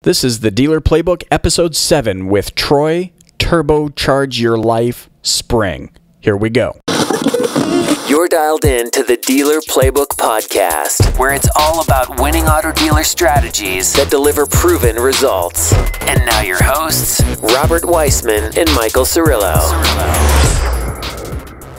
This is the Dealer Playbook, Episode 7 with Troy, Turbocharge Your Life, Spring. Here we go. You're dialed in to the Dealer Playbook Podcast, where it's all about winning auto dealer strategies that deliver proven results. And now your hosts, Robert Weissman and Michael Cirillo.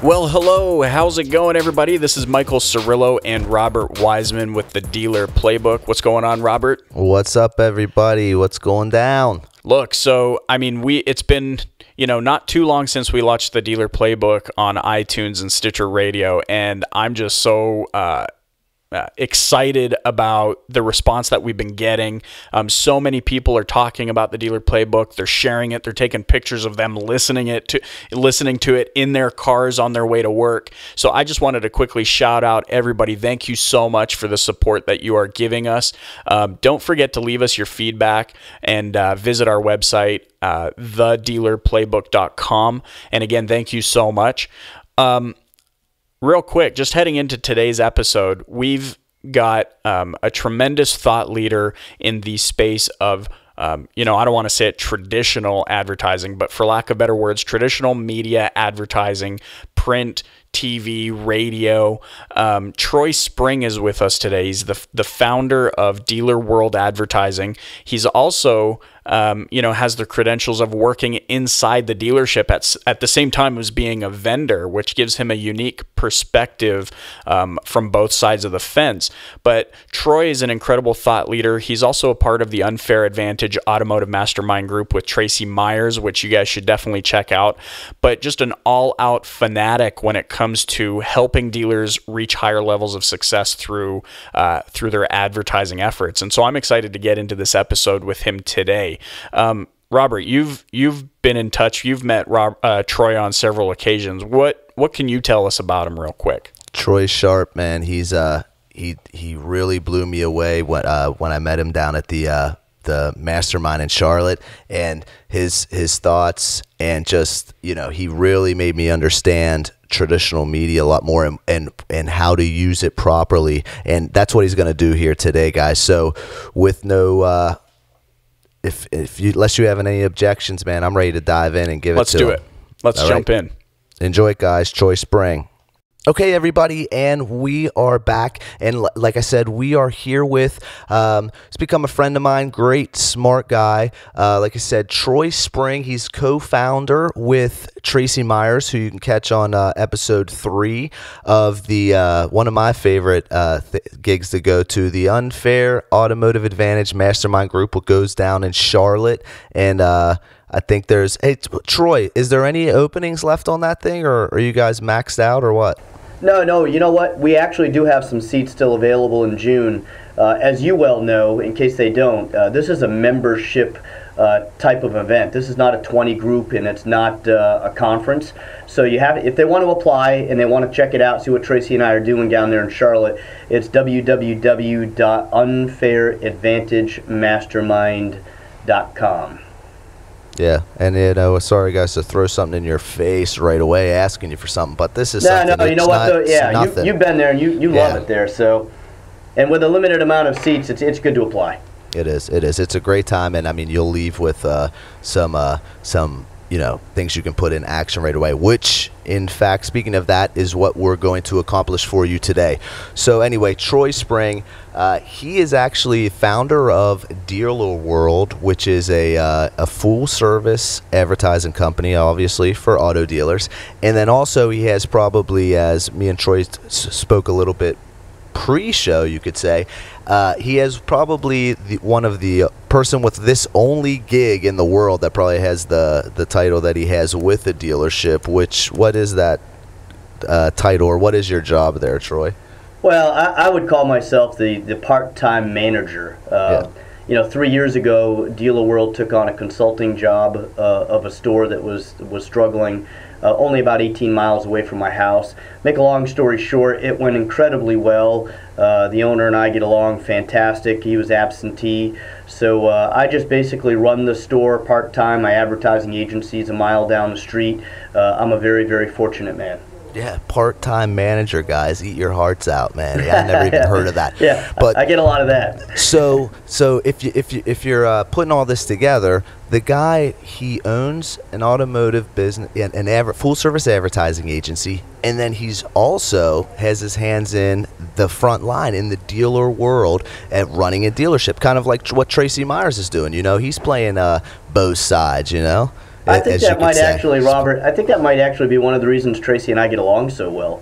Well, hello. How's it going, everybody? This is Michael Cirillo and Robert Weissman with the Dealer Playbook. What's going on, Robert? What's up, everybody? What's going down? Look, it's been, not too long since we launched the Dealer Playbook on iTunes and Stitcher Radio, and I'm just so excited about the response that we've been getting. So many people are talking about the Dealer Playbook. They're sharing it. They're taking pictures of them listening to it in their cars on their way to work. So I just wanted to quickly shout out everybody. Thank you so much for the support that you are giving us. Don't forget to leave us your feedback and visit our website, thedealerplaybook.com. And again, thank you so much. Real quick, just heading into today's episode, we've got a tremendous thought leader in the space of, I don't want to say it traditional advertising, but for lack of better words, traditional media advertising, print, TV, radio. Troy Spring is with us today. He's the founder of Dealer World Advertising. He's also has the credentials of working inside the dealership at the same time as being a vendor, which gives him a unique perspective from both sides of the fence. But Troy is an incredible thought leader. He's also a part of the Unfair Advantage Automotive Mastermind group with Tracy Myers, which you guys should definitely check out. But just an all-out fanatic when it comes to helping dealers reach higher levels of success through their advertising efforts. And so I'm excited to get into this episode with him today. Robert, you've been in touch. You've met Troy on several occasions. What can you tell us about him real quick? Troy Sharp, man. He's he really blew me away when I met him down at the mastermind in Charlotte, and his thoughts, and just he really made me understand traditional media a lot more and how to use it properly, and that's what he's going to do here today, guys. So with no unless you have any objections, man, I'm ready to dive in and give it to him. Let's do it. Let's jump in. Enjoy it, guys. Troy Spring. Okay, everybody, and we are back, and like I said, we are here with, he's become a friend of mine, great, smart guy. Like I said, Troy Spring. He's co-founder with Tracy Myers, who you can catch on episode 3 of the one of my favorite gigs to go to, the Unfair Automotive Advantage Mastermind Group, what goes down in Charlotte, and I think there's, hey, Troy, is there any openings left on that thing, or are you guys maxed out, or what? No, you know what? We actually do have some seats still available in June. As you well know, in case they don't, this is a membership type of event. This is not a 20 group, and it's not a conference. So you have, if they want to apply and they want to check it out, see what Tracy and I are doing down there in Charlotte, it's www.unfairadvantagemastermind.com. Yeah, and sorry guys to throw something in your face right away, asking you for something, but this is something. No, you know what? You've been there and you love it there. So, and with a limited amount of seats, it's good to apply. It is. It's a great time, and I mean, you'll leave with some things you can put in action right away, which, in fact, speaking of that, is what we're going to accomplish for you today. So anyway, Troy Spring, he is actually founder of Dealer World, which is a full-service advertising company, obviously, for auto dealers. And then also he has probably, as me and Troy spoke a little bit pre-show, you could say, he has probably one of the person with this only gig in the world that probably has the title that he has with the dealership. What is that title, or what is your job there, Troy? Well, I would call myself the part-time manager. 3 years ago, Dealer World took on a consulting job of a store that was struggling, only about 18 miles away from my house. Make a long story short, it went incredibly well. The owner and I get along fantastic. He was absentee. So I just basically run the store part-time. My advertising agency is a mile down the street. I'm a very, very fortunate man. Yeah, part-time manager, guys. Eat your hearts out, man. Yeah, I never even heard of that. Yeah, but I get a lot of that. So if you're putting all this together, the guy, he owns an automotive business, an full-service advertising agency, and then he's also has his hands in the front line in the dealer world at running a dealership, kind of like what Tracy Myers is doing. You know, he's playing both sides. You know. I think that might actually, Robert, I think that might actually be one of the reasons Tracy and I get along so well.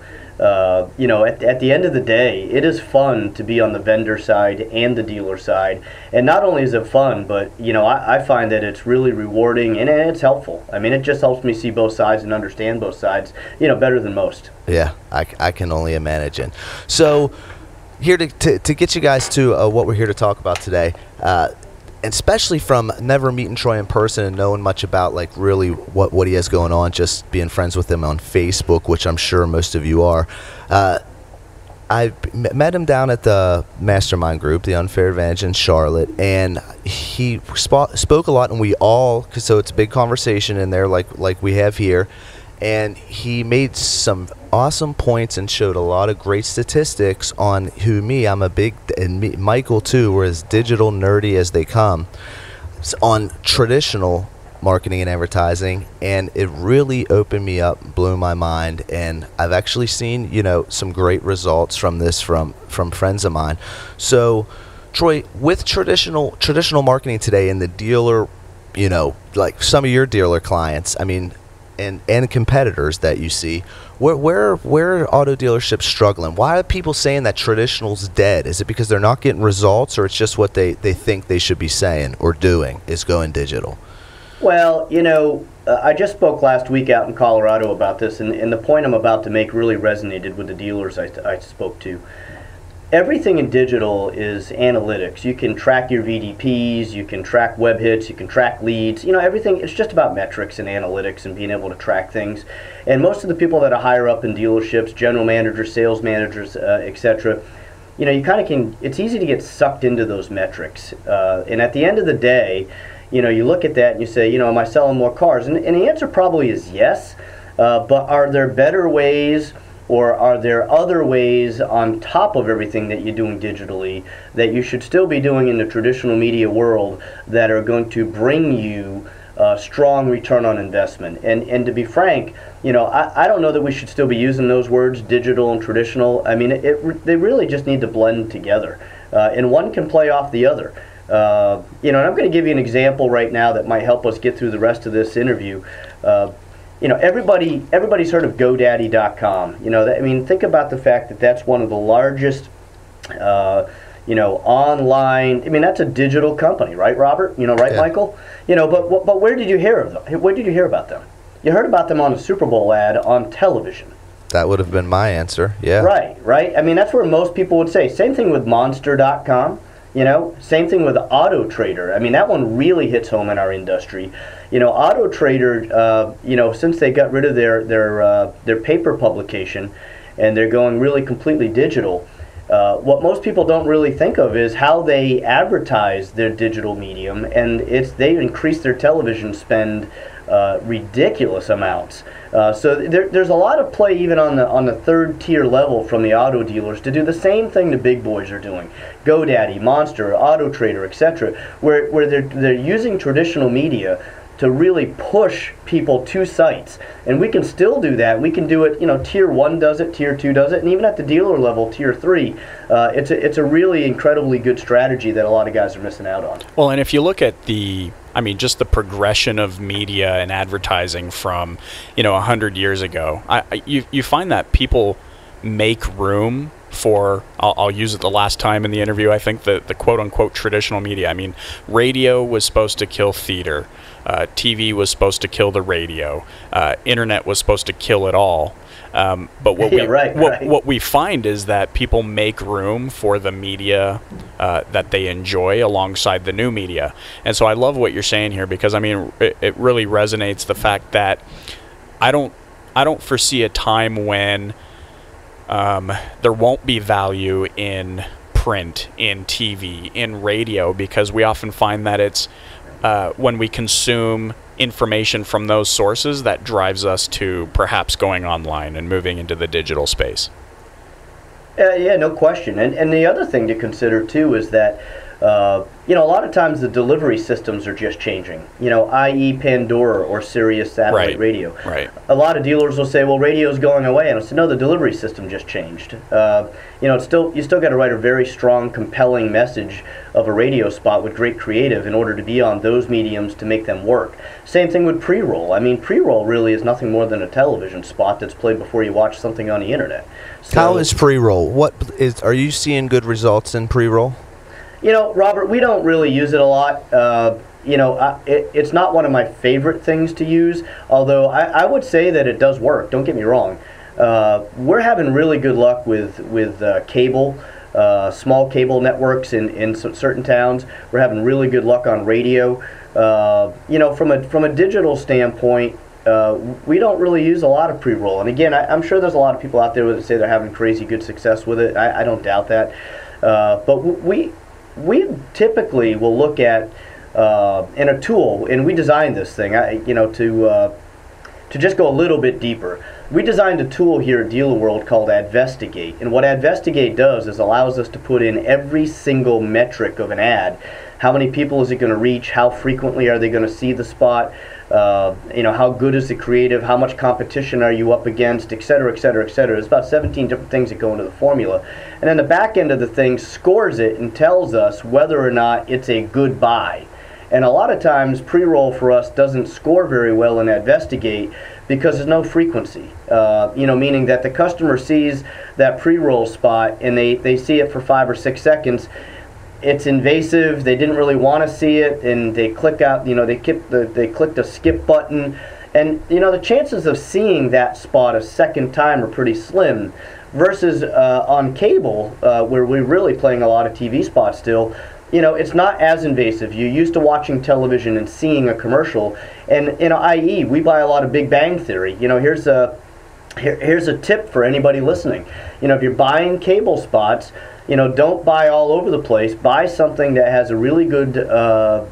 You know, at the end of the day, it is fun to be on the vendor side and the dealer side. And not only is it fun, but, you know, I find that it's really rewarding and it's helpful. I mean, it just helps me see both sides and understand both sides, you know, better than most. Yeah, I can only imagine. So here to get you guys to what we're here to talk about today, and especially from never meeting Troy in person and knowing much about like really what he has going on, just being friends with him on Facebook, which I'm sure most of you are. I met him down at the mastermind group, the Unfair Advantage in Charlotte, and he spoke a lot, and we all, so it's a big conversation in there like we have here, and he made some awesome points and showed a lot of great statistics on I'm a big, and Michael too, we're as digital nerdy as they come, on traditional marketing and advertising, and it really opened me up, blew my mind, and I've actually seen, you know, some great results from this from friends of mine. So Troy, with traditional marketing today in the dealer, you know, like some of your dealer clients, I mean, and competitors that you see, where are auto dealerships struggling? Why are people saying that traditional's dead? Is it because they're not getting results, or it's just what they think they should be saying or doing is going digital? Well, you know, I just spoke last week out in Colorado about this, and the point I'm about to make really resonated with the dealers I spoke to. Everything in digital is analytics. You can track your VDPs, you can track web hits, you can track leads. You know, everything, it's just about metrics and analytics and being able to track things. And most of the people that are higher up in dealerships, general managers, sales managers, etc., you know, you kind of can, it's easy to get sucked into those metrics. And at the end of the day, you know, you look at that and you say, you know, am I selling more cars? And the answer probably is yes, but are there better ways, or are there other ways on top of everything that you're doing digitally that you should still be doing in the traditional media world that are going to bring you strong return on investment? And to be frank, you know, I don't know that we should still be using those words, digital and traditional. I mean, they really just need to blend together, and one can play off the other. You know, and I'm going to give you an example right now that might help us get through the rest of this interview. You know, everybody's heard of GoDaddy.com. You know, I mean, think about the fact that that's one of the largest, you know, online. I mean, that's a digital company, right, Robert? You know, right, yeah. Michael? You know, but where did you hear of them? Where did you hear about them? You heard about them on a Super Bowl ad on television. That would have been my answer. Yeah. Right. I mean, that's where most people would say. Same thing with Monster.com. You know, same thing with Auto Trader. I mean, that one really hits home in our industry. You know, Auto Trader, you know, since they got rid of their paper publication and they're going really completely digital, what most people don't really think of is how they advertise their digital medium, and they increase their television spend ridiculous amounts. So there's a lot of play even on the third tier level from the auto dealers to do the same thing the big boys are doing. GoDaddy, Monster, Auto Trader, etc., where they're using traditional media to really push people to sites. And we can still do that. We can do it, you know, tier 1 does it, tier 2 does it, and even at the dealer level, tier 3. It's a really incredibly good strategy that a lot of guys are missing out on. Well, and if you look at just the progression of media and advertising from, you know, 100 years ago, you find that people make room for, I'll use it the last time in the interview, I think the quote-unquote traditional media. I mean, radio was supposed to kill theater. TV was supposed to kill the radio. Internet was supposed to kill it all. But what we find is that people make room for the media that they enjoy alongside the new media. And so I love what you're saying here, because I mean it really resonates the fact that I don't foresee a time when there won't be value in print, in TV, in radio, because we often find that it's when we consume information from those sources that drives us to perhaps going online and moving into the digital space. Yeah, no question. And the other thing to consider too is that a lot of times the delivery systems are just changing, i.e. Pandora or Sirius satellite radio. Right. A lot of dealers will say, well, radio's going away. And I said, no, the delivery system just changed. You still got to write a very strong, compelling message of a radio spot with great creative in order to be on those mediums to make them work. Same thing with pre-roll. I mean, pre-roll really is nothing more than a television spot that's played before you watch something on the internet. So, how is pre-roll? Are you seeing good results in pre-roll? Robert, we don't really use it a lot. It's not one of my favorite things to use, although I would say that it does work. Don't get me wrong. We're having really good luck with cable, small cable networks in certain towns. We're having really good luck on radio. From a digital standpoint, we don't really use a lot of pre-roll. And again, I'm sure there's a lot of people out there that say they're having crazy good success with it. I don't doubt that. But we typically will look at in a tool, and we designed this thing, to just go a little bit deeper. We designed a tool here at Dealer World called Advestigate, and what Advestigate does is allows us to put in every single metric of an ad. How many people is it going to reach? How frequently are they going to see the spot? How good is the creative? How much competition are you up against? Et cetera, et cetera, et cetera. There's about 17 different things that go into the formula. And then the back end of the thing scores it and tells us whether or not it's a good buy. And a lot of times, pre-roll for us doesn't score very well in Advestigate because there's no frequency. Meaning that the customer sees that pre-roll spot and they see it for 5 or 6 seconds. It's invasive. They didn't really want to see it, and they click out. They click the skip button, and the chances of seeing that spot a second time are pretty slim. Versus on cable, where we're really playing a lot of TV spots still. It's not as invasive. You're used to watching television and seeing a commercial, and i.e. we buy a lot of Big Bang Theory. Here's a tip for anybody listening. If you're buying cable spots, don't buy all over the place. Buy something that has a really good,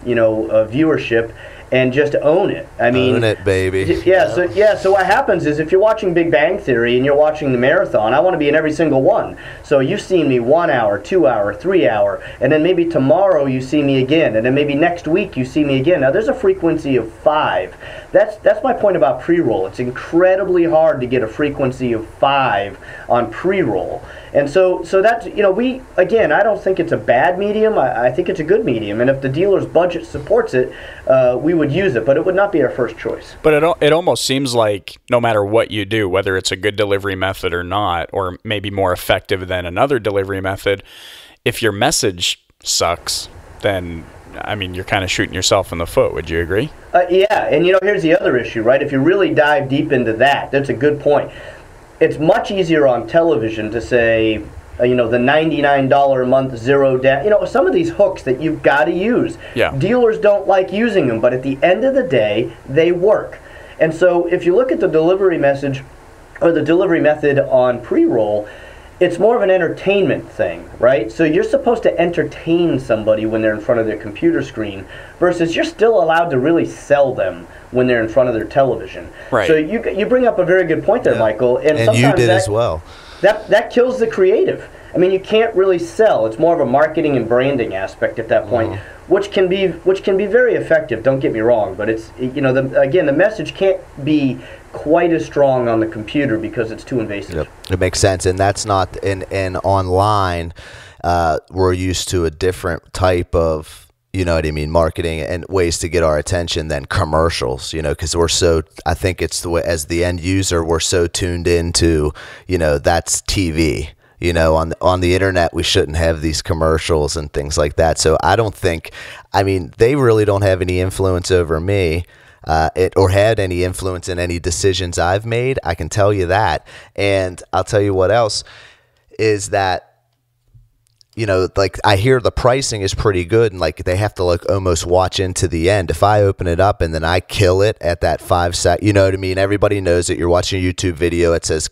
viewership, and just own it. Own it, baby. So what happens is if you're watching Big Bang Theory and you're watching the marathon, I want to be in every single one. So you've seen me 1 hour, 2 hour, 3 hour, and then maybe tomorrow you see me again, and then maybe next week you see me again. Now there's a frequency of 5. That's my point about pre-roll. It's incredibly hard to get a frequency of 5 on pre-roll. And so that's, I don't think it's a bad medium. I think it's a good medium. And if the dealer's budget supports it, we would use it. But it would not be our first choice. But it almost seems like no matter what you do, whether it's a good delivery method or not, or maybe more effective than another delivery method, if your message sucks, then, you're kind of shooting yourself in the foot. Would you agree? Yeah. And, here's the other issue, right? If you really dive deep into that's a good point. It's much easier on television to say, the $99 a month, zero down. Some of these hooks that you've got to use. Yeah. Dealers don't like using them, but at the end of the day, they work. And so if you look at the delivery message or the delivery method on pre-roll, it's more of an entertainment thing, right? So you're supposed to entertain somebody when they're in front of their computer screen versus you're still allowed to really sell them when they're in front of their television. Right. So you bring up a very good point there, Michael. And sometimes you did as well. That kills the creative. You can't really sell. It's more of a marketing and branding aspect at that point, which can be very effective. Don't get me wrong, but it's the message can't be quite as strong on the computer because it's too invasive. Yep. It makes sense, and that's not in online. We're used to a different type of marketing and ways to get our attention than commercials, because I think it's the way, as the end user, we're so tuned into, that's TV. On the internet, we shouldn't have these commercials and things like that. So I don't think, they really don't have any influence over me. Or had any influence in any decisions I've made. I can tell you that. And I'll tell you what else is that, you know, like I hear the pricing is pretty good, and like they have to like almost watch into the end. If I open it up and then I kill it at that 5 sec, you know what I mean? Everybody knows that you're watching a YouTube video. It says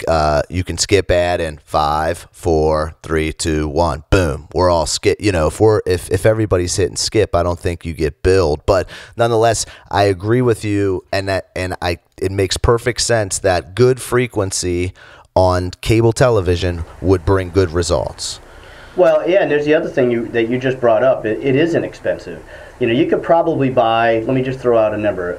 you can skip ad in 5, 4, 3, 2, 1. Boom. We're all skip. You know, if everybody's hitting skip, I don't think you get billed. But nonetheless, I agree with you, and it makes perfect sense that good frequency on cable television would bring good results. Well, yeah, and there's the other thing that you just brought up. It is inexpensive. You know, you could probably buy, let me just throw out a number,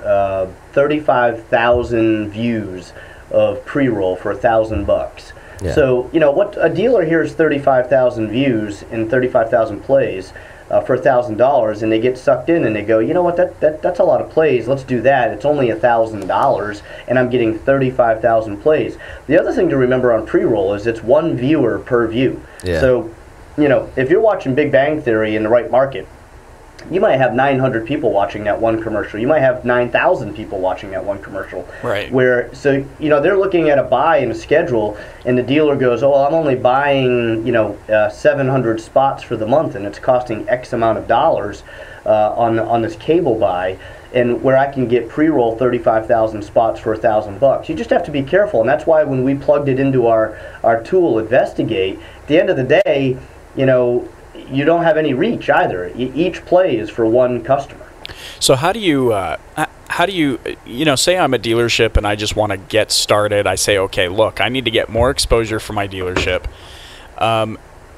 35,000 views of pre-roll for $1,000. Yeah. So, you know, what a dealer hears 35,000 views and 35,000 plays for $1,000, and they get sucked in and they go, you know what, that's a lot of plays. Let's do that. It's only $1,000, and I'm getting 35,000 plays. The other thing to remember on pre-roll is it's one viewer per view. Yeah. So, you know, if you're watching Big Bang Theory in the right market, you might have 900 people watching that one commercial. You might have 9,000 people watching that one commercial. Right. So, you know, they're looking at a buy in a schedule, and the dealer goes, oh, I'm only buying, 700 spots for the month, and it's costing X amount of dollars on this cable buy, and where I can get pre-roll 35,000 spots for $1,000. You just have to be careful, and that's why when we plugged it into our tool, Investigate, at the end of the day, you know, you don't have any reach either. Each play is for one customer. So how do you, say I'm a dealership and I just want to get started. I say, okay, look, I need to get more exposure for my dealership.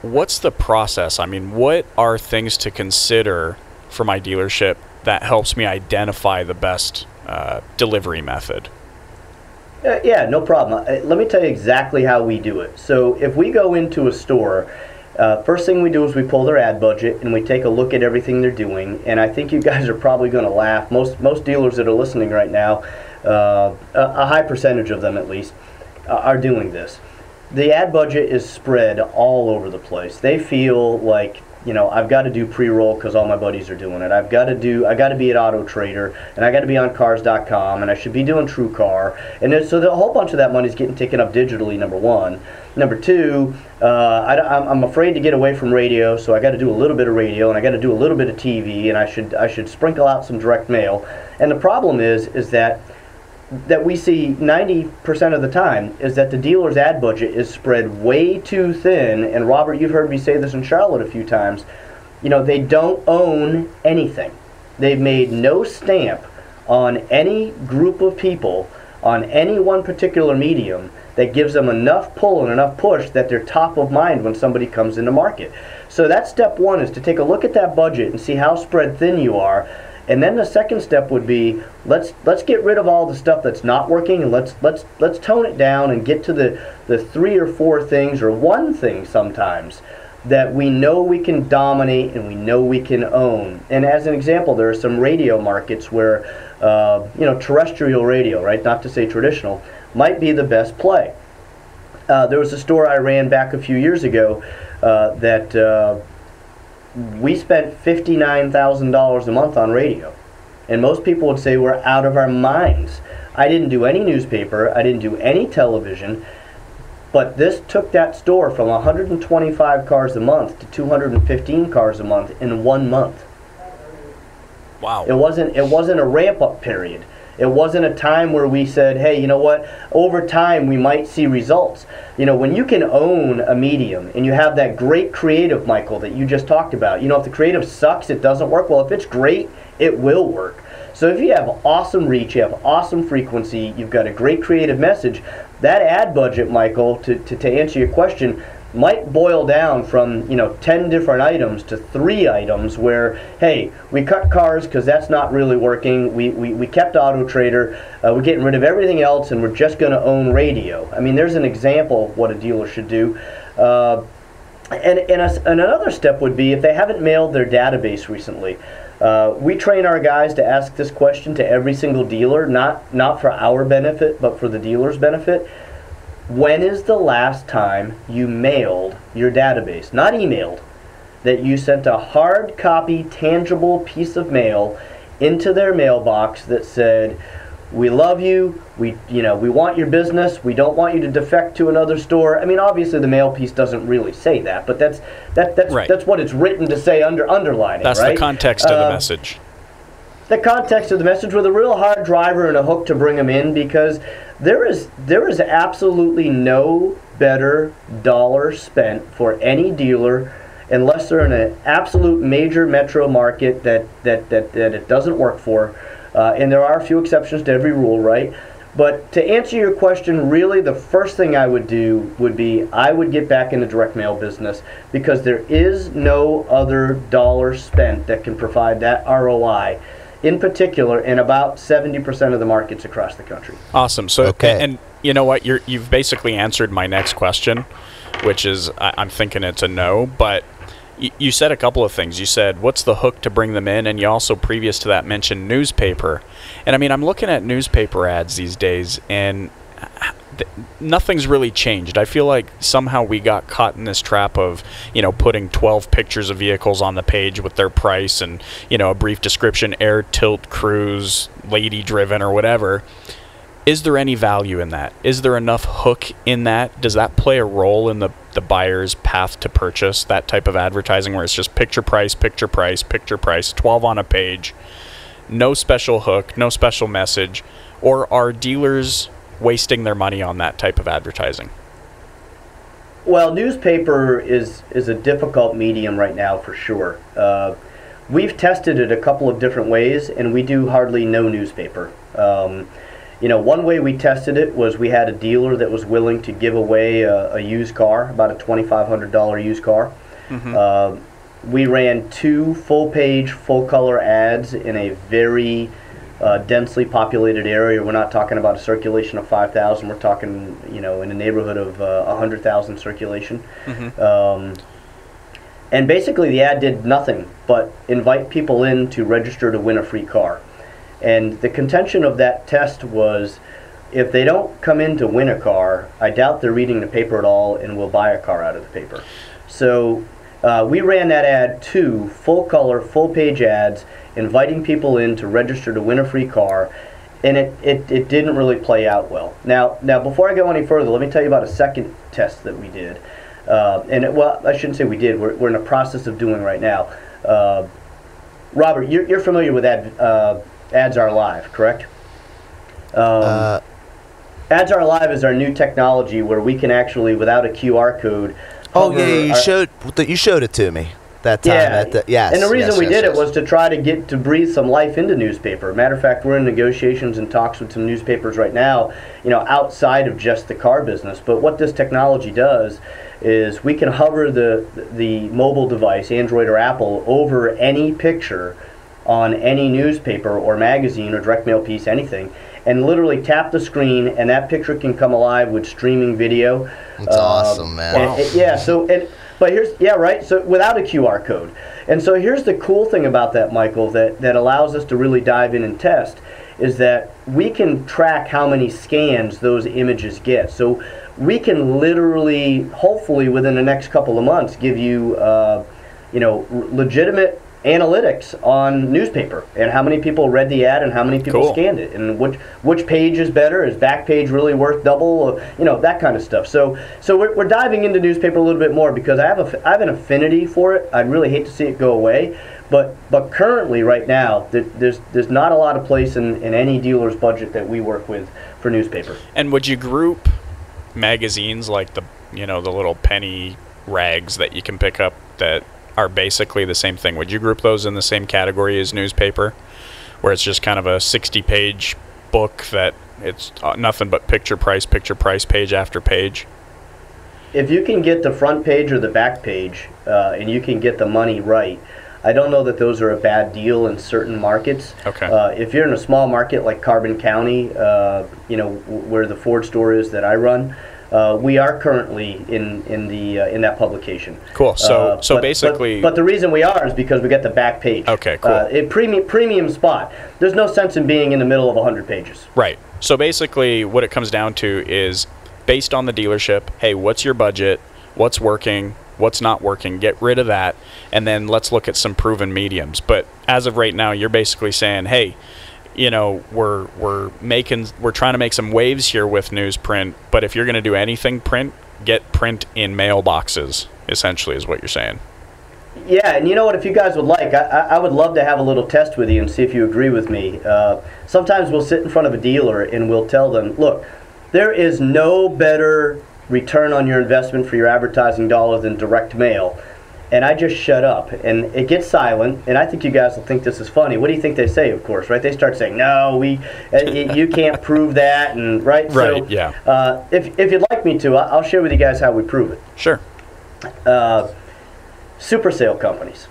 What's the process? I mean, what are things to consider for my dealership that helps me identify the best delivery method? Yeah, no problem. Let me tell you exactly how we do it. So if we go into a store, first thing we do is we pull their ad budget and we take a look at everything they're doing. And I think you guys are probably going to laugh. Most dealers that are listening right now, a high percentage of them at least, are doing this. The ad budget is spread all over the place. They feel like, you know, I've got to do pre-roll because all my buddies are doing it. I got to be at Auto Trader, and I got to be on Cars.com, and I should be doing TrueCar. And so a whole bunch of that money is getting taken up digitally, number one. Number two, I'm afraid to get away from radio, so I got to do a little bit of radio, and I got to do a little bit of TV, and I should sprinkle out some direct mail. And the problem is that we see 90% of the time is that the dealer's ad budget is spread way too thin. And Robert, you've heard me say this in Charlotte a few times. You know, they don't own anything. They've made no stamp on any group of people on any one particular medium that gives them enough pull and enough push that they're top of mind when somebody comes into market. So that's step one, is to take a look at that budget and see how spread thin you are. And then the second step would be, let's get rid of all the stuff that's not working, and let's tone it down and get to the 3 or 4 things, or one thing sometimes, that we know we can dominate and we know we can own. And as an example, there are some radio markets where terrestrial radio, right, not to say traditional, might be the best play. There was a store I ran back a few years ago that we spent $59,000 a month on radio. And most people would say we're out of our minds. I didn't do any newspaper, I didn't do any television, but this took that store from 125 cars a month to 215 cars a month in 1 month. Wow. It wasn't a ramp-up period. It wasn't a time where we said, hey, you know what, over time we might see results. You know, when you can own a medium and you have that great creative, Michael, that you just talked about, you know, if the creative sucks, it doesn't work. Well, if it's great, it will work. So if you have awesome reach, you have awesome frequency, you've got a great creative message, that ad budget, Michael, to answer your question, might boil down from 10 different items to 3 items where, hey, we cut cars because that's not really working, we kept Auto Trader, we're getting rid of everything else, and we're just going to own radio. I mean, there's an example of what a dealer should do. And another step would be, if they haven't mailed their database recently, we train our guys to ask this question to every single dealer, not for our benefit, but for the dealer's benefit. When is the last time you mailed your database? Not emailed. That you sent a hard copy, tangible piece of mail into their mailbox that said, we love you, we want your business, we don't want you to defect to another store. I mean, obviously the mail piece doesn't really say that, but that's Right. that's what it's written to say underlining. That's right? the context of the message. The context of the message with a real hard driver and a hook to bring them in, because there is absolutely no better dollar spent for any dealer unless they're in an absolute major metro market that it doesn't work for. And there are a few exceptions to every rule, right? But to answer your question, really the first thing I would do would be I would get back in the direct mail business, because there is no other dollar spent that can provide that ROI, in particular in about 70% of the markets across the country. Awesome. So, Okay. and you know what? You've basically answered my next question, which is I'm thinking it's a no, but you said a couple of things. You said, what's the hook to bring them in? And you also, previous to that, mentioned newspaper. And I mean, I'm looking at newspaper ads these days, and nothing's really changed. I feel like somehow we got caught in this trap of, putting 12 pictures of vehicles on the page with their price and, a brief description, air, tilt, cruise, lady driven, or whatever. Is there any value in that? Is there enough hook in that? Does that play a role in the buyer's path to purchase, that type of advertising where it's just picture price, 12 on a page, no special hook, no special message? Or are dealers wasting their money on that type of advertising? Well, newspaper is a difficult medium right now for sure. We've tested it a couple of different ways, and we do hardly no newspaper. One way we tested it was we had a dealer that was willing to give away a used car, about a $2,500 used car. Mm-hmm. We ran 2 full-page, full-color ads in a very densely populated area. We're not talking about a circulation of 5,000. We're talking, in the neighborhood of 100,000 circulation. Mm-hmm. And basically the ad did nothing but invite people in to register to win a free car. And the contention of that test was, if they don't come in to win a car, I doubt they're reading the paper at all and will buy a car out of the paper. So we ran that ad, 2 full-color, full-page ads, inviting people in to register to win a free car, and it didn't really play out well. Now, before I go any further, let me tell you about a second test that we did. I shouldn't say we did. We're in the process of doing right now. Robert, you're familiar with Ads Are Live, correct? Ads Are Live is our new technology where we can actually, without a QR code. Oh yeah, you showed it to me that time. Yeah. And the reason we did it was to try to breathe some life into newspaper. Matter of fact, we're in negotiations and talks with some newspapers right now, outside of just the car business. But what this technology does is we can hover the mobile device, Android or Apple, over any picture on any newspaper or magazine or direct mail piece, anything, and literally tap the screen, and that picture can come alive with streaming video. That's awesome, man. So without a QR code. And so here's the cool thing about that, Michael, that allows us to really dive in and test, is that we can track how many scans those images get. So we can literally, hopefully within the next couple of months, give you legitimate analytics on newspaper and how many people read the ad and how many people scanned it, and which page is better, is back page really worth double, that kind of stuff. So we're diving into newspaper a little bit more because I have an affinity for it. I'd really hate to see it go away, but currently right now there's not a lot of place in any dealer's budget that we work with for newspaper. And would you group magazines like the little penny rags that you can pick up that are basically the same thing? Would you group those in the same category as newspaper, where it's just kind of a 60-page book that it's nothing but picture price page after page? If you can get the front page or the back page and you can get the money right, I don't know that those are a bad deal in certain markets. Okay. If you're in a small market like Carbon County, where the Ford store is that I run, we are currently in that publication. Cool. So basically, but the reason we are is because we got the back page. Okay. Cool. Premium spot. There's no sense in being in the middle of 100 pages. Right. So basically, what it comes down to is, based on the dealership, hey, what's your budget? What's working? What's not working? Get rid of that, and then let's look at some proven mediums. But as of right now, you're basically saying, hey, we're trying to make some waves here with newsprint, but if you're going to do anything print, get print in mailboxes, essentially, is what you're saying. Yeah, and you know what, if you guys would like, I would love to have a little test with you and see if you agree with me. Sometimes we'll sit in front of a dealer and we'll tell them, look, there is no better return on your investment for your advertising dollar than direct mail. And I just shut up, and it gets silent, and I think you guys will think this is funny. What do you think they say, of course, right? They start saying, no, you can't prove that, and right? Right, so, yeah. If you'd like me to, I'll share with you guys how we prove it. Sure. Super sale companies.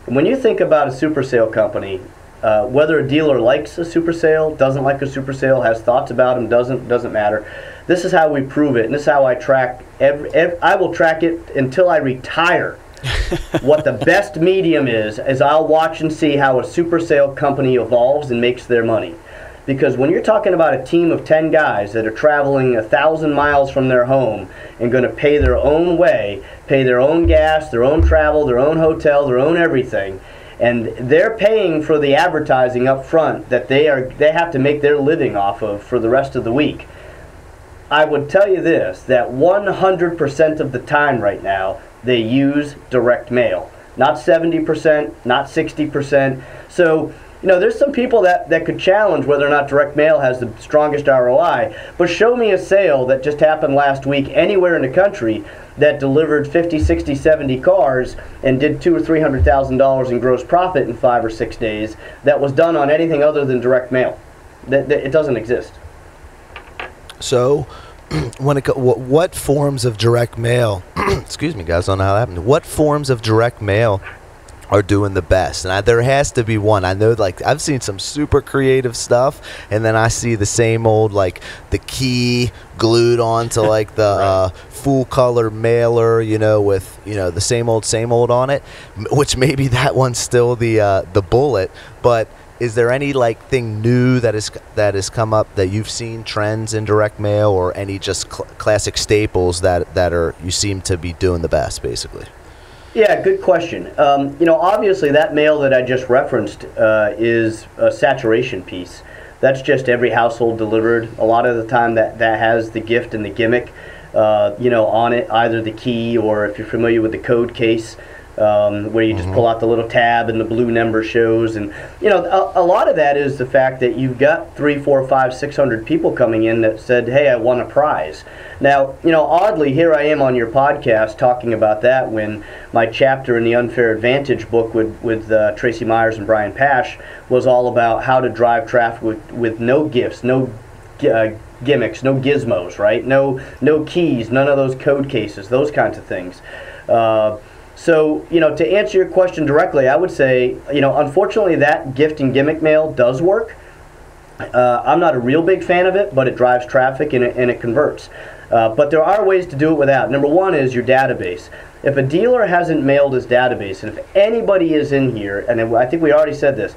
When you think about a super sale company, whether a dealer likes a super sale, doesn't like a super sale, has thoughts about them, doesn't matter. This is how we prove it, and this is how I track. I will track it until I retire. What the best medium is I'll watch and see how a super sale company evolves and makes their money. Because when you're talking about a team of 10 guys that are traveling 1,000 miles from their home and going to pay their own way, pay their own gas, their own travel, their own hotel, their own everything, and they're paying for the advertising up front that they have to make their living off of for the rest of the week. I would tell you this, that 100% of the time right now, they use direct mail. Not 70%, not 60%. So, there's some people that could challenge whether or not direct mail has the strongest ROI, but show me a sale that just happened last week anywhere in the country that delivered 50, 60, 70 cars and did $200,000 or $300,000 in gross profit in 5 or 6 days that was done on anything other than direct mail. It doesn't exist. So, what forms of direct mail? Excuse me, guys. I don't know how that happened. What forms of direct mail are doing the best? And there has to be one. I know, I've seen some super creative stuff, and then I see the same old, the key glued onto the right. Full color mailer, with the same old on it. Which maybe that one's still the bullet, but. Is there any thing new that has come up that you've seen trends in direct mail, or any just classic staples that are you seem to be doing the best, basically? Yeah, good question. Obviously that mail that I just referenced is a saturation piece. That's just every household delivered. A lot of the time that has the gift and the gimmick, on it, either the key or, if you're familiar with the code case. Where you just pull out the little tab and the blue number shows, and a lot of that is the fact that you've got 3, 4, 5, 600 people coming in that said, hey, I won a prize. Now, oddly, here I am on your podcast talking about that when my chapter in the Unfair Advantage book with Tracy Myers and Brian Pash was all about how to drive traffic with no gifts, no gimmicks, no gizmos, right? No keys, none of those code cases, those kinds of things. So, to answer your question directly, I would say, unfortunately that gift and gimmick mail does work. I'm not a real big fan of it, but it drives traffic and it converts. But there are ways to do it without. Number one is your database. If a dealer hasn't mailed his database, and if anybody is in here, and I think we already said this,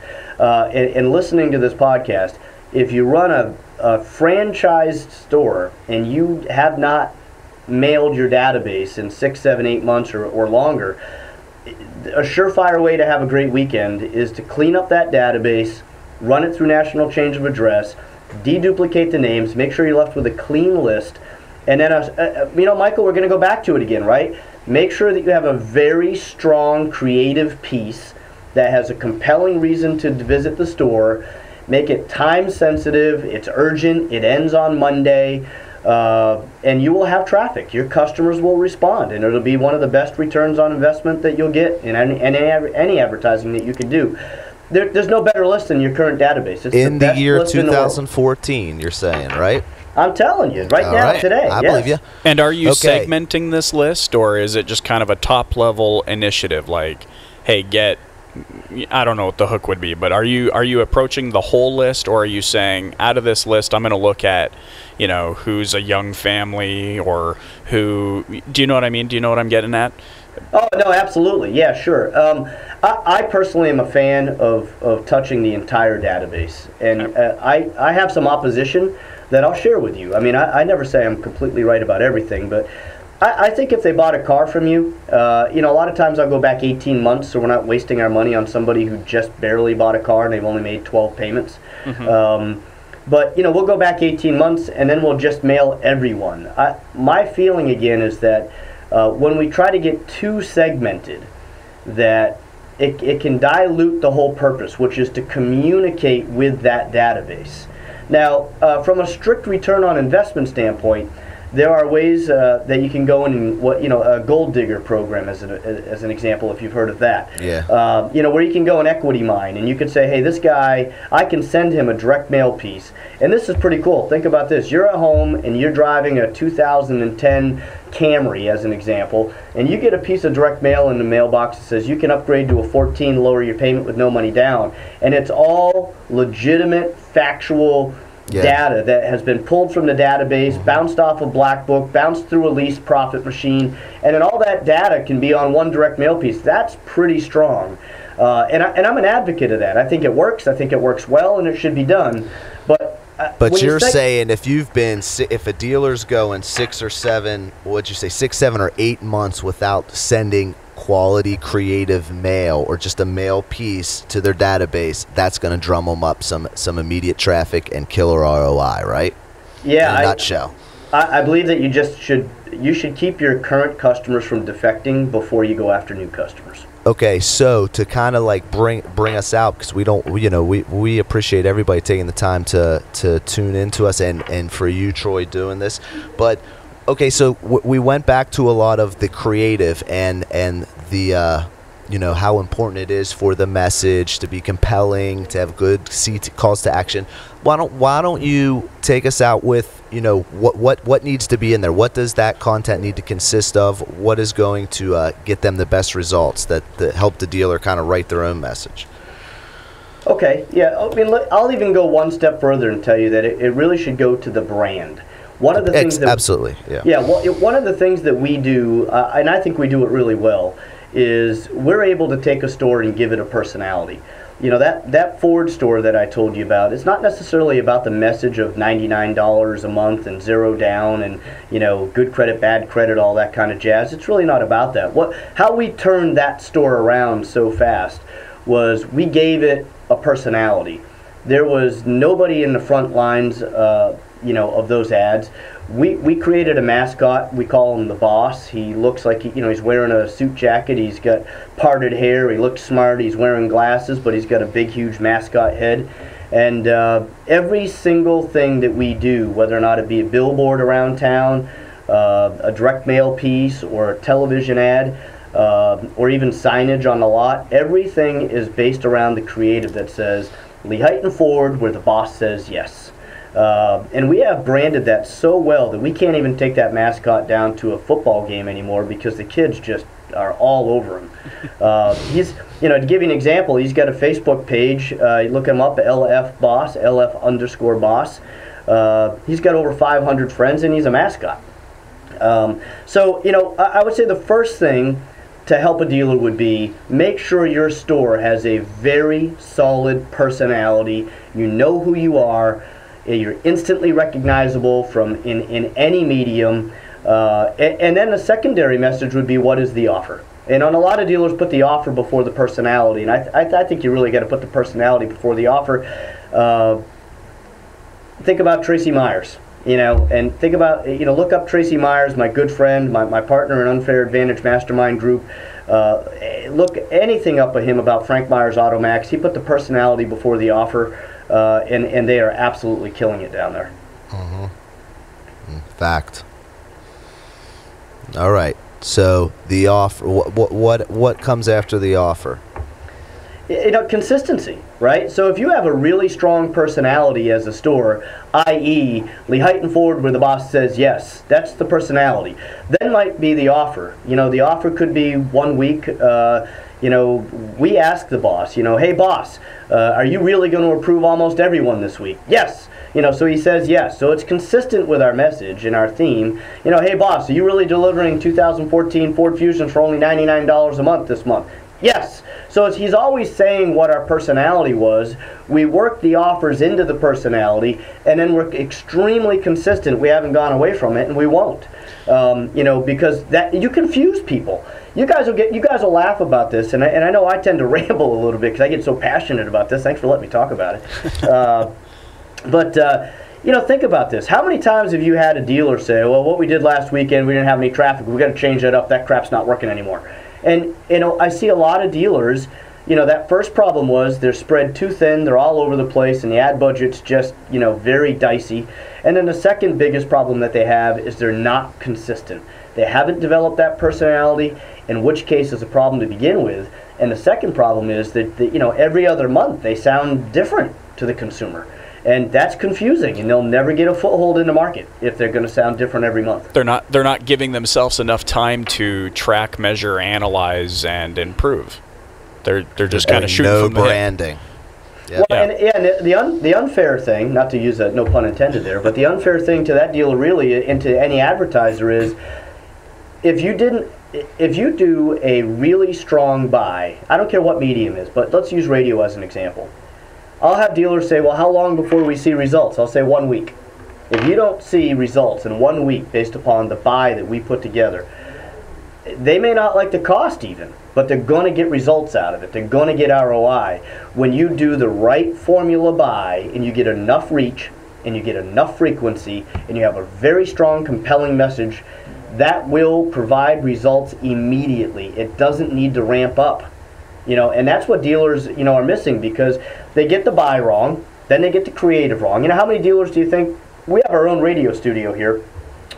in listening to this podcast, if you run a franchised store and you have not mailed your database in 6, 7, 8 months or longer, a surefire way to have a great weekend is to clean up that database, run it through national change of address, deduplicate the names, make sure you're left with a clean list, and then, Michael, we're going to go back to it again, right? Make sure that you have a very strong creative piece that has a compelling reason to visit the store. Make it time sensitive, it's urgent, it ends on Monday. And you will have traffic. Your customers will respond, and it'll be one of the best returns on investment that you'll get in any advertising that you can do. There's no better list than your current database. It's in the year 2014, you're saying, right? I'm telling you, right now, today. I believe you. And are you segmenting this list, or is it just kind of a top-level initiative? Like, hey, I don't know what the hook would be, but are you approaching the whole list, or are you saying, out of this list, I'm going to look at, who's a young family, or who? Do you know what I mean? Do you know what I'm getting at? Oh, no, absolutely. Yeah, sure. I personally am a fan of touching the entire database, and I have some opposition that I'll share with you. I mean, I never say I'm completely right about everything, but I think if they bought a car from you, a lot of times I'll go back 18 months, so we're not wasting our money on somebody who just barely bought a car and they've only made 12 payments. But we'll go back 18 months and then we'll just mail everyone. My feeling again is that when we try to get too segmented, that it can dilute the whole purpose, which is to communicate with that database. Now, from a strict return on investment standpoint, there are ways that you can go in and a gold digger program as an example, if you've heard of that. Yeah. Where you can go and equity mine, and you could say, hey, this guy, I can send him a direct mail piece, and this is pretty cool. Think about this: you're at home and you're driving a 2010 Camry, as an example, and you get a piece of direct mail in the mailbox that says you can upgrade to a 14, lower your payment with no money down, and it's all legitimate, factual data that has been pulled from the database, bounced off a black book, bounced through a leased profit machine, and then all that data can be on one direct mail piece. That's pretty strong. And I'm an advocate of that. I think it works. I think it works well, and it should be done. But you're saying if a dealer's going 6 or 7, what'd you say, 6, 7, or 8 months without sending quality creative mail or just a mail piece to their database, that's going to drum them up some immediate traffic and killer ROI, right? Yeah. In a nutshell. I believe that you should keep your current customers from defecting before you go after new customers. Okay, so to kind of like bring us out, because we appreciate everybody taking the time to tune into us and for you, Troy, doing this. But okay, so we went back to a lot of the creative and the how important it is for the message to be compelling, to have good calls to action. Why don't you take us out with what needs to be in there? What does that content need to consist of? What is going to get them the best results that help the dealer kind of write their own message? Okay, yeah. I mean, I'll even go one step further and tell you that it really should go to the brand. One of the things absolutely, yeah. Yeah, well, one of the things that we do, and I think we do it really well, is we're able to take a store and give it a personality. That Ford store that I told you about, it's not necessarily about the message of $99 a month and 0 down and, good credit, bad credit, all that kind of jazz. It's really not about that. How we turned that store around so fast was we gave it a personality. There was nobody in the front lines, of those ads. We created a mascot. We call him the Boss. He looks like he's wearing a suit jacket. He's got parted hair. He looks smart. He's wearing glasses, but he's got a big, huge mascot head. And every single thing that we do, whether or not it be a billboard around town, a direct mail piece, or a television ad, or even signage on the lot, everything is based around the creative that says Lee Heighton Ford, where the boss says yes. And we have branded that so well that we can't even take that mascot down to a football game anymore because the kids just are all over him. To give you an example, he's got a Facebook page. You look him up, LF Boss, LF_Boss. He's got over 500 friends, and he's a mascot. I would say the first thing to help a dealer would be make sure your store has a very solid personality. You know who you are. You're instantly recognizable in any medium. And then the secondary message would be, what is the offer? And on a lot of dealers put the offer before the personality. And I think you really got to put the personality before the offer. Think about Tracy Myers, and think about, look up Tracy Myers, my good friend, my partner in Unfair Advantage Mastermind Group. Look anything up of him about Frank Myers Automax. He put the personality before the offer. And they are absolutely killing it down there. Mm-hmm. Fact. All right. So the offer. What comes after the offer? Consistency, right? So if you have a really strong personality as a store, i.e., Lee Heighton Ford, where the boss says yes, that's the personality. Then might be the offer. The offer could be 1 week. We ask the boss, hey boss, are you really going to approve almost everyone this week? Yes. So he says yes. So it's consistent with our message and our theme. Hey boss, are you really delivering 2014 Ford Fusions for only $99 a month this month? Yes. So he's always saying what our personality was. We work the offers into the personality, and then we're extremely consistent. We haven't gone away from it, and we won't. Because that you confuse people. You guys will laugh about this, and I know I tend to ramble a little bit because I get so passionate about this. Thanks for letting me talk about it. But think about this. How many times have you had a dealer say, well, what we did last weekend, we didn't have any traffic. We've got to change that up. That crap's not working anymore. And, I see a lot of dealers, that first problem was they're spread too thin. They're all over the place, and the ad budget's just, very dicey. And then the second biggest problem that they have is they're not consistent. They haven't developed that personality, in which case is a problem to begin with. And the second problem is that, every other month they sound different to the consumer. And that's confusing, and they'll never get a foothold in the market if they're going to sound different every month. They're not giving themselves enough time to track, measure, analyze, and improve. They're just kind of shooting from the hip. Branding. Yep. Well, and the unfair thing, not to use that, no pun intended there, but the unfair thing to that dealer really, and to any advertiser is, if you do a really strong buy, I don't care what medium is, but let's use radio as an example. I'll have dealers say, well, how long before we see results? I'll say 1 week. If you don't see results in 1 week based upon the buy that we put together, they may not like the cost even, but they're going to get results out of it. They're going to get ROI. When you do the right formula buy and you get enough reach and you get enough frequency and you have a very strong, compelling message, that will provide results immediately. It doesn't need to ramp up. And that's what dealers, are missing, because they get the buy wrong, then they get the creative wrong. How many dealers do you think, we have our own radio studio here,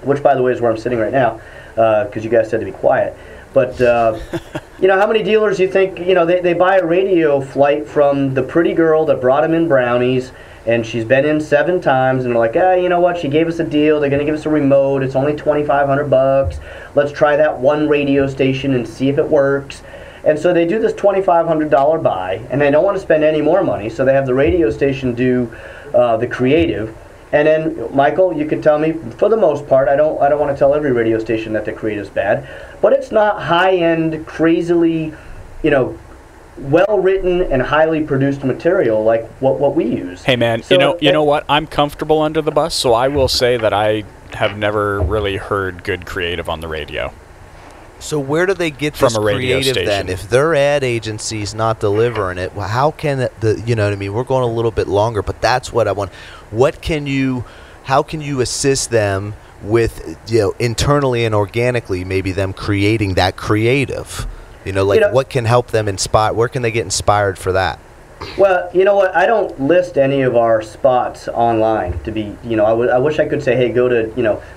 which, by the way, is where I'm sitting right now, because you guys said to be quiet. But, how many dealers do you think, they buy a radio flight from the pretty girl that brought them in brownies, and she's been in 7 times, and they're like, you know what, she gave us a deal, they're going to give us a remote, it's only $2,500, let's try that one radio station and see if it works. And so they do this $2,500 buy, and they don't want to spend any more money, so they have the radio station do the creative. And then, Michael, you could tell me, for the most part, I don't want to tell every radio station that the creative's bad, but it's not high-end, crazily, well-written and highly produced material like what we use. Hey, man, so, you know what? I'm comfortable under the bus, so I will say that I have never really heard good creative on the radio. So where do they get this creative then? If their ad agency's not delivering it, well, how can we're going a little bit longer, but that's what I want. How can you assist them with, internally and organically, maybe them creating that creative? What can help them inspire? Where can they get inspired for that? Well, you know what? I don't list any of our spots online to be, I wish I could say, hey, go to,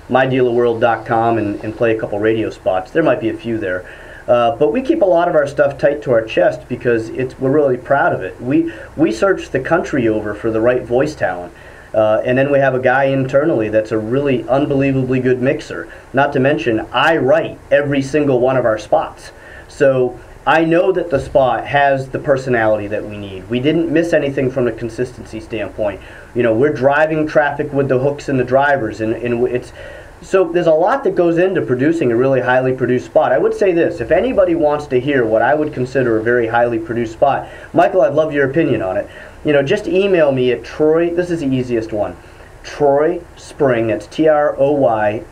mydealerworld.com and play a couple radio spots. There might be a few there. But we keep a lot of our stuff tight to our chest because we're really proud of it. We search the country over for the right voice talent. And then we have a guy internally that's a really unbelievably good mixer. Not to mention, I write every single one of our spots. So I know that the spot has the personality that we need. We didn't miss anything from the consistency standpoint. We're driving traffic with the hooks and the drivers, and it's so there's a lot that goes into producing a really highly produced spot. I would say this: if anybody wants to hear what I would consider a very highly produced spot, Michael, I'd love your opinion on it. Just email me at Troy. This is the easiest one. Troy Spring. That's TroySpring.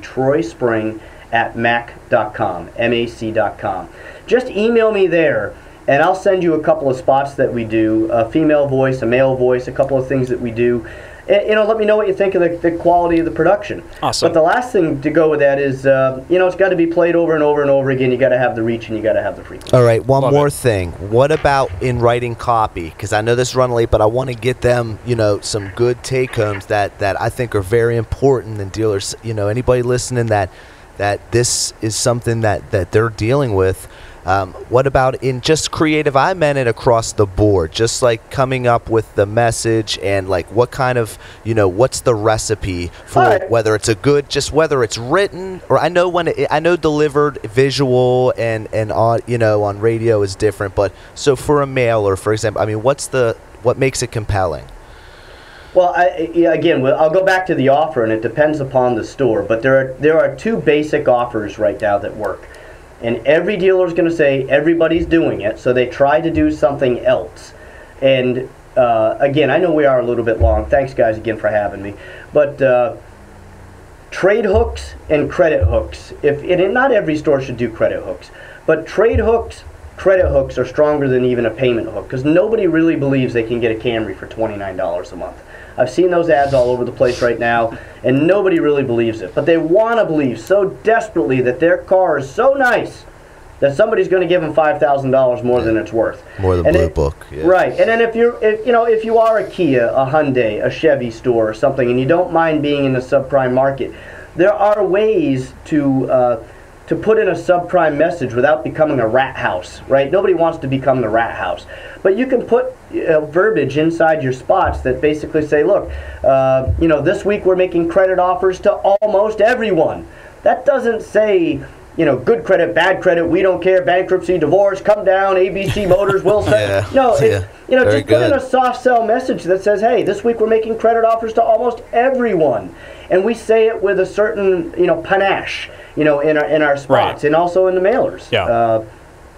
Troy Spring at mac.com, mac.com. Just email me there, and I'll send you a couple of spots that we do, a female voice, a male voice, a couple of things that we do. And, let me know what you think of the quality of the production. Awesome. But the last thing to go with that is, it's got to be played over and over and over again. You got to have the reach and you got to have the frequency. All right, one more thing. What about in writing copy? Because I know this is running late, but I want to get them, some good take-homes that I think are very important. And dealers, anybody listening that this is something that they're dealing with. What about in just creative? I meant it across the board, just like coming up with the message and like what kind of, what's the recipe for whether it's whether it's written or I know delivered visual and on radio is different, but so for a mailer, for example, what makes it compelling? Well, I'll go back to the offer, and it depends upon the store. But there are 2 basic offers right now that work. And every dealer is going to say everybody's doing it, so they try to do something else. And again, I know we are a little bit long. Thanks, guys, again for having me. But trade hooks and credit hooks. And not every store should do credit hooks, but trade hooks, credit hooks are stronger than even a payment hook, because nobody really believes they can get a Camry for $29 a month. I've seen those ads all over the place right now, and nobody really believes it. But they want to believe so desperately that their car is so nice that somebody's going to give them $5,000 more than it's worth. More than Blue Book. Yeah. Right. And then if you are a Kia, a Hyundai, a Chevy store or something, and you don't mind being in the subprime market, there are ways to put in a subprime message without becoming a rat house, right? Nobody wants to become the rat house. But you can put verbiage inside your spots that basically say, look, this week we're making credit offers to almost everyone. That doesn't say, good credit, bad credit, we don't care, bankruptcy, divorce, come down, ABC Motors, will sell. Yeah. No, Very just put in a soft sell message that says, hey, this week we're making credit offers to almost everyone. And we say it with a certain, panache, in our spots, right, and also in the mailers. Yeah.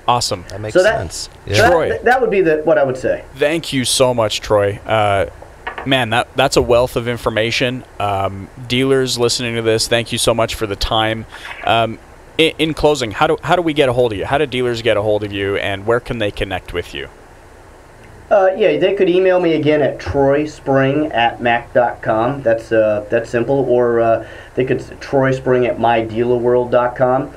Awesome. That makes sense. Yeah. Troy. That would be what I would say. Thank you so much, Troy. Man, that's a wealth of information. Dealers listening to this, thank you so much for the time. In closing, how do we get a hold of you? How do dealers get a hold of you, and where can they connect with you? They could email me again at troyspring@mac.com. That's simple. Or they could troyspring@mydealerworld.com.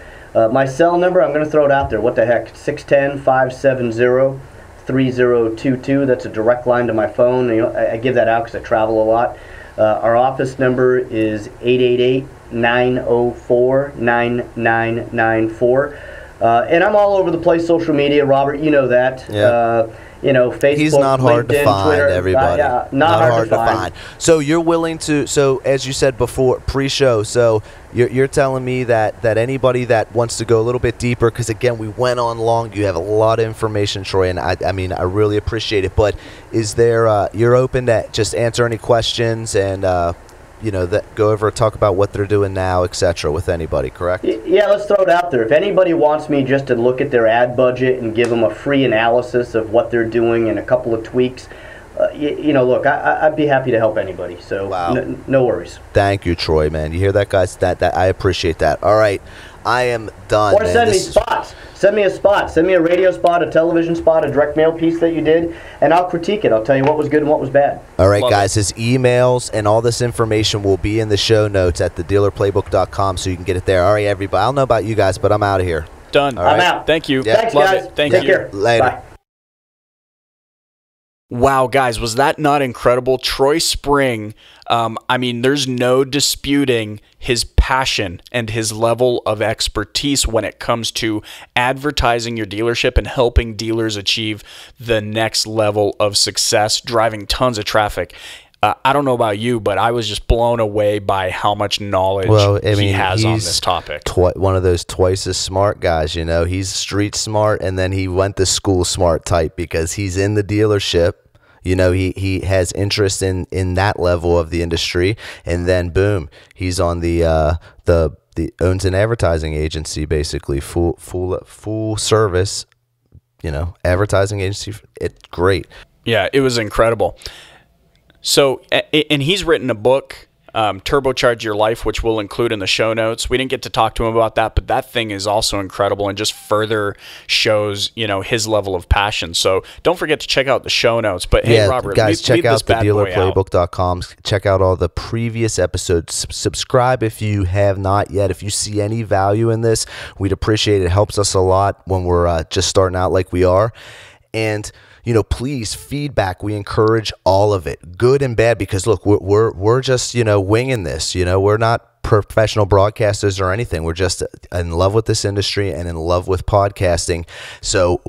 My cell number, I'm going to throw it out there. What the heck? 610-570-3022. That's a direct line to my phone. I give that out because I travel a lot. Our office number is 888-904-9994. And I'm all over the place, social media. Robert, you know that. Yeah. Facebook, he's not hard LinkedIn, to find, Twitter. everybody. Not hard to find. So you're willing to, as you said before, pre-show, so you're telling me that anybody that wants to go a little bit deeper, because again, we went on long, you have a lot of information, Troy, and I mean, I really appreciate it, but is there, you're open to just answer any questions and, that go over, talk about what they're doing now, etc. with anybody, correct? Yeah, let's throw it out there. If anybody wants me just to look at their ad budget and give them a free analysis of what they're doing and a couple of tweaks, look, I'd be happy to help anybody. So wow. No worries. Thank you, Troy, man. You hear that, guys? That I appreciate that. All right, I am done. Or send me spots. Send me a spot. Send me a radio spot, a television spot, a direct mail piece that you did, and I'll critique it. I'll tell you what was good and what was bad. All right, guys, his emails and all this information will be in the show notes at thedealerplaybook.com, so you can get it there. All right, everybody. I don't know about you guys, but I'm out of here. Done. All right. I'm out. Thank you. Yeah. Thanks, Love guys. it. Thank Take you. care. Later. Bye. Wow, guys, was that not incredible? Troy Spring, there's no disputing his passion and his level of expertise when it comes to advertising your dealership and helping dealers achieve the next level of success, driving tons of traffic. I don't know about you, but I was just blown away by how much knowledge he has on this topic. One of those twice as smart guys, He's street smart, and then he went to school smart type because he's in the dealership. He has interest in that level of the industry, and then boom, he's on the owns an advertising agency, basically full service, advertising agency. It's great. Yeah, it was incredible. So, and he's written a book, Turbocharge Your Life, which we'll include in the show notes. We didn't get to talk to him about that, but that thing is also incredible and just further shows, his level of passion. So don't forget to check out the show notes. But hey, Robert, guys, check out thedealerplaybook.com. Check out all the previous episodes. Subscribe if you have not yet. If you see any value in this, we'd appreciate it. It helps us a lot when we're just starting out like we are. And please, feedback. We encourage all of it, good and bad, because look, we're just, winging this. We're not professional broadcasters or anything. We're just in love with this industry and in love with podcasting. So,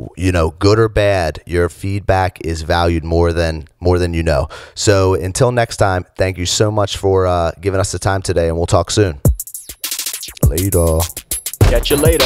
good or bad, your feedback is valued more than you know. So until next time, thank you so much for giving us the time today, and we'll talk soon. Later. Catch you later.